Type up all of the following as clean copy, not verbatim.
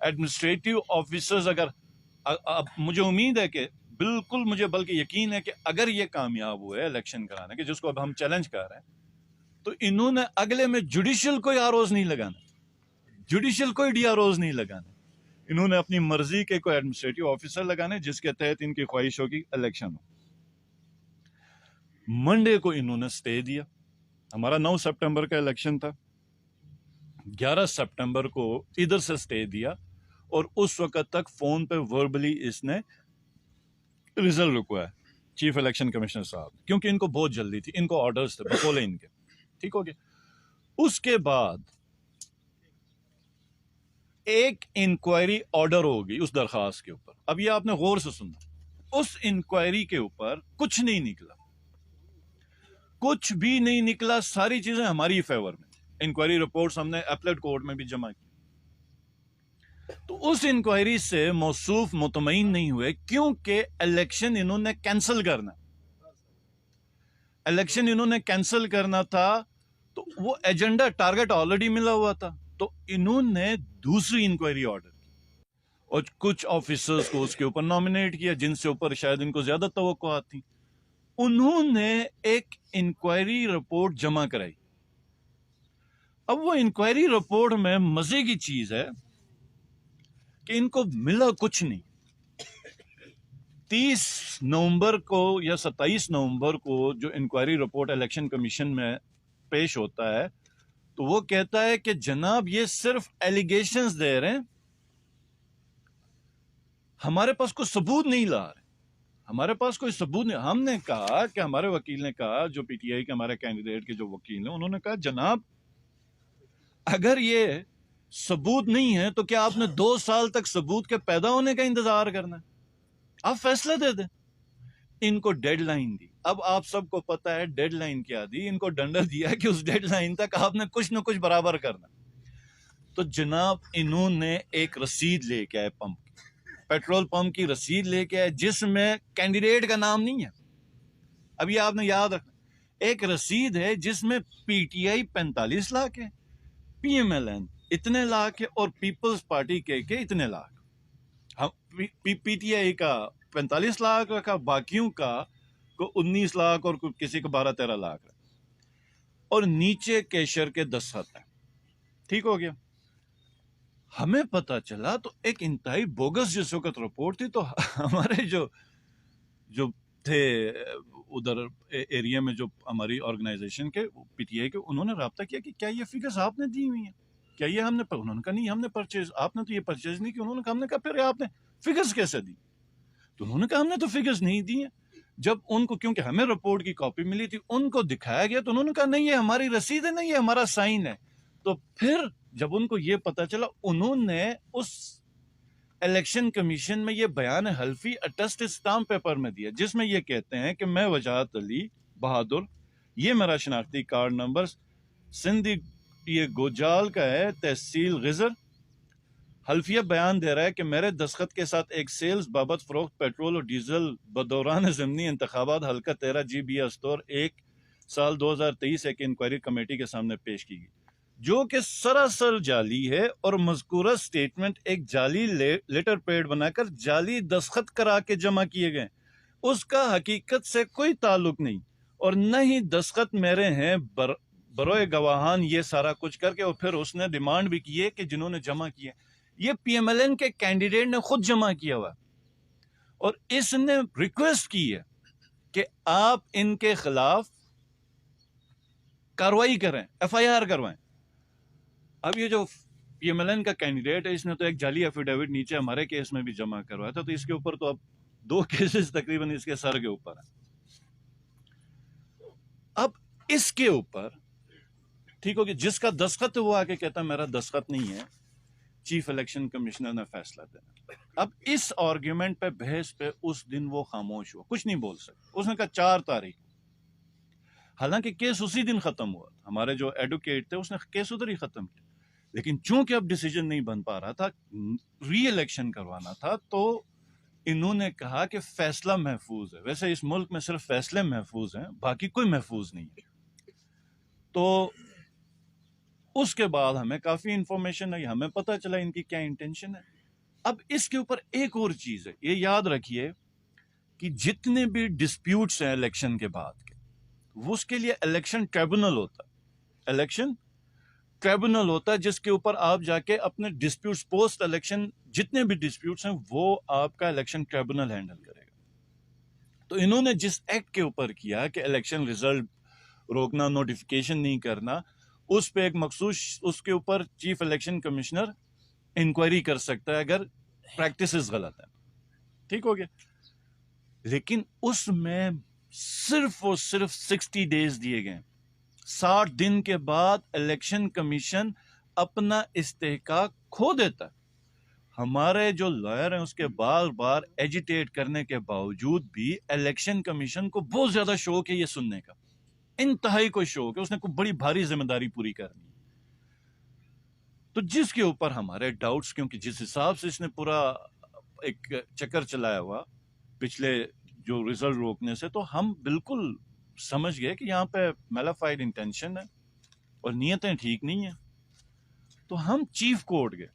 Administrative officers اگر اب مجھے امید ہے کہ بالکل مجھے بلکہ یقین ہے کہ اگر یہ کامیاب ہوئے الیکشن کرانے کے جس کو اب ہم چیلنج کر رہے ہیں تو انہوں نے اگلے میں جوڈیشل کوئی آروز نہیں لگانا، جوڈیشل کوئی ڈی آروز نہیں لگانا، انہوں نے اپنی مرضی کے کوئی ایڈمنسٹریٹو آفیسر لگانے جس کے تحت ان کی خواہش ہوگی الیکشن ہو۔ منڈے کو انہوں نے سٹے دیا، ہمارا 9 سپٹمبر کا الیکشن تھا، 11 سپٹمبر کو ادھر سے سٹے دیا اور اس وقت تک فون پہ وربلی اس نے ریزلٹ رکوایا چیف الیکشن کمشنر صاحب، کیونکہ ان کو بہت جلدی تھی، ان کو آرڈرز تھے بقولے ان کے، ٹھیک ہو گیا۔ اس کے بعد ایک انکوائری آرڈر ہوگی اس درخواست کے اوپر، اب یہ آپ نے غور سے سننا، اس انکوائری کے اوپر کچھ نہیں نکلا، کچھ بھی نہیں نکلا، ساری چیزیں ہماری فیور میں، انکوائری رپورٹس ہم نے اپلیٹ کورٹ میں بھی جمع کی۔ تو اس انکوائری سے موصوف مطمئن نہیں ہوئے کیونکہ الیکشن انہوں نے کینسل کرنا، الیکشن انہوں نے کینسل کرنا تھا، تو وہ ایجنڈا ٹارگٹ آلریڈی ملا ہوا تھا، تو انہوں نے دوسری انکوائری آرڈر کی اور کچھ آفیسرز کو اس کے اوپر نامینیٹ کیا جن سے اوپر شاید ان کو زیادہ توقعات تھیں، انہوں نے ایک انکوائری رپورٹ جمع کرائی۔ اب وہ انکوائری رپورٹ میں مزے کی چیز ہے کہ ان کو ملا کچھ نہیں۔ 30 نومبر کو یا 27 نومبر کو جو انکوائری رپورٹ الیکشن کمیشن میں پیش ہوتا ہے تو وہ کہتا ہے کہ جناب یہ صرف ایلیگیشنز دے رہے ہیں، ہمارے پاس کوئی ثبوت نہیں لا رہے، ہمارے پاس کوئی ثبوت نہیں۔ ہم نے کہا کہ ہمارے وکیل نے کہا، جو پی ٹی آئی کے ہمارے کینڈیڈیٹ کے جو وکیل ہیں، انہوں نے کہا جناب اگر یہ ثبوت نہیں ہے تو کیا آپ نے 2 سال تک ثبوت کے پیدا ہونے کا انتظار کرنا ہے؟ آپ فیصلہ دے دیں۔ ان کو ڈیڈ لائن دی، اب آپ سب کو پتا ہے ڈیڈ لائن کیا دی، ان کو ڈنڈا دیا کہ اس ڈیڈ لائن تک آپ نے کچھ نہ کچھ برابر کرنا۔ تو جناب انہوں نے ایک رسید لے کے آئے، پمپ کی، پیٹرول پمپ کی رسید لے کے آئے جس میں کینڈیڈیٹ کا نام نہیں ہے۔ اب یہ آپ نے یاد رکھنا، ایک رسید ہے جس میں پی ٹی آئی 45 لاکھ ہے، پی ایم ایل این اتنے لاکھ ہے اور پیپلز پارٹی کے اتنے لاکھ، پی ٹی آئی کا 45 لاکھ رکھا، باقیوں کا کو 19 لاکھ اور کسی کو 12-13 لاکھ رکھا، اور نیچے کیشر کے دستخط ہیں، ٹھیک ہو گیا۔ ہمیں پتا چلا تو ایک انتہائی بوگس جس وقت رپورٹ تھی، تو ہمارے جو تھے ادھر ایریا میں جو ہماری آرگنائزیشن کے پی ٹی آئی کے، انہوں نے رابطہ کیا کہ کیا یہ فگرز آپ نے دی ہوئی ہیں، کیا یہ ہم نے، انہوں نے کہا نہیں ہم نے پرچیز، آپ نے تو یہ پرچیز نہیں کی۔ انہوں نے کہا، ہم نے کہا پھر آپ نے فگرز کیسے دی؟ تو انہوں نے کہا ہم نے تو فگرز نہیں دی ہیں۔ جب ان کو، کیونکہ ہمیں رپورٹ کی کاپی ملی تھی، ان کو دکھایا گیا تو انہوں نے کہا نہیں یہ ہماری رسید ہے، نہیں یہ ہمارا سائن ہے۔ تو پھر جب ان کو یہ پتا چلا، انہوں نے اس الیکشن کمیشن میں یہ بیان حلفی اٹسٹ اسٹامپ پیپر میں دیا جس میں یہ کہتے ہیں کہ میں وجاہت علی بہادر، یہ میرا شناختی کارڈ نمبر سندھی یہ گوجال کا ہے، تحصیل غزر، حلفیہ بیان دے رہا ہے کہ میرے دستخط کے ساتھ ایک سیلز بابت فروخت پیٹرول اور ڈیزل بدوران ضمنی انتخابات حلقہ 13 جی بی استور 1 سال 2023 ایک انکوائری کمیٹی کے سامنے پیش کی گئی، جو کہ سراسر جعلی ہے، اور مذکورہ سٹیٹمنٹ ایک جعلی لیٹر پیڈ بنا کر جعلی دستخط کرا کے جمع کیے گئے، اس کا حقیقت سے کوئی تعلق نہیں، اور نہ ہی دستخط میرے ہیں، بروئے گواہان یہ سارا کچھ کر کے۔ اور پھر اس نے ڈیمانڈ بھی کی ہے کہ جنہوں نے جمع کیے یہ پی ایم ایل این کے کینڈیڈیٹ نے خود جمع کیا ہوا، اور اس نے ریکویسٹ کی ہے کہ آپ ان کے خلاف کاروائی کریں، ایف آئی آر کروائیں۔ اب یہ جو پی ایم ایل این کا کینڈیڈیٹ ہے، اس نے تو ایک جعلی ایفیڈیوٹ نیچے ہمارے کیس میں بھی جمع کروایا تھا، تو اس کے اوپر تو اب 2 کیسز تقریباً اس کے سر کے اوپر ہیں۔ اب اس کے اوپر ٹھیک ہوگی، جس کا دستخط وہ آ کے کہتا میرا دستخط نہیں ہے، چیف الیکشن کمشنر نے فیصلہ دینا۔ اب اس آرگیومنٹ پہ، بحث پہ، اس دن وہ خاموش ہوا، کچھ نہیں بول سکتا۔ اس نے کہا 4 تاریخ، حالانکہ کیس اسی دن ختم ہوا، ہمارے جو ایڈوکیٹ تھے اس نے کیس ادھر ہی ختم کیا، لیکن چونکہ اب ڈیسیجن نہیں بن پا رہا تھا، ری الیکشن کروانا تھا، تو انہوں نے کہا کہ فیصلہ محفوظ ہے۔ ویسے اس ملک میں صرف فیصلے محفوظ ہیں، باقی کوئی محفوظ نہیں ہے۔ تو اس کے بعد ہمیں کافی انفارمیشن آئی, ہمیں پتہ چلا ان کی کیا انٹینشن ہے. اب اس کے اوپر ایک اور چیز ہے, یہ یاد رکھیے کہ جتنے بھی ڈسپیوٹس ہیں الیکشن کے بعد کے, وہ اس کے لیے الیکشن ٹریبونل ہوتا ہے, الیکشن ٹریبونل ہوتا ہے جس کے اوپر آپ جا کے اپنے ڈسپیوٹس پوسٹ الیکشن جتنے بھی ڈسپیوٹس ہیں وہ آپ کا الیکشن ٹریبونل ہینڈل کرے گا. تو انہوں نے جس ایکٹ کے اوپر کیا کہ الیکشن ریزلٹ روکنا, نوٹیفیکیشن نہیں کرنا, اس پہ ایک مخصوص اس کے اوپر چیف الیکشن کمشنر انکوائری کر سکتا ہے اگر پریکٹسز غلط ہیں, ٹھیک ہو گیا. لیکن اس میں صرف اور صرف 60 days دیے گئے, 60 دن کے بعد الیکشن کمیشن اپنا استحقاق کھو دیتا ہے. ہمارے جو لائر ہیں اس کے بار بار ایجیٹیٹ کرنے کے باوجود بھی الیکشن کمیشن کو بہت زیادہ شوق ہے یہ سننے کا, انتہائی کوئی شوق ہے, اس نے کوئی بڑی بھاری ذمہ داری پوری کرنی ہے. تو جس کے اوپر ہمارے ڈاؤٹس, کیونکہ جس حساب سے اس نے پورا ایک چکر چلایا ہوا پچھلے جو ریزلٹ روکنے سے, تو ہم بالکل سمجھ گئے کہ یہاں پہ میلافائڈ انٹینشن ہے اور نیتیں ٹھیک نہیں ہیں. تو ہم چیف کورٹ گئے,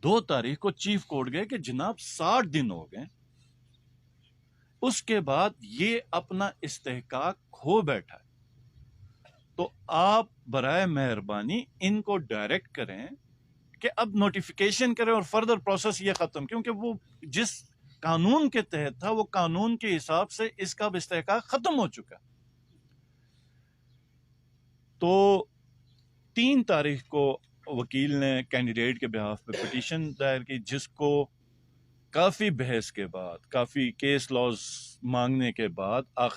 2 تاریخ کو چیف کورٹ گئے کہ جناب 60 دن ہو گئے, اس کے بعد یہ اپنا استحقاق کھو بیٹھا ہے, تو آپ برائے مہربانی ان کو ڈائریکٹ کریں کہ اب نوٹیفیکیشن کریں اور فردر پروسیس یہ ختم, کیونکہ وہ جس قانون کے تحت تھا وہ قانون کے حساب سے اس کا استحقاق ختم ہو چکا. تو 3 تاریخ کو وکیل نے کینڈیڈیٹ کے بہاف پہ پٹیشن دائر کی, جس کو کافی بحث کے بعد, کافی کیس لاز مانگنے کے بعد آخر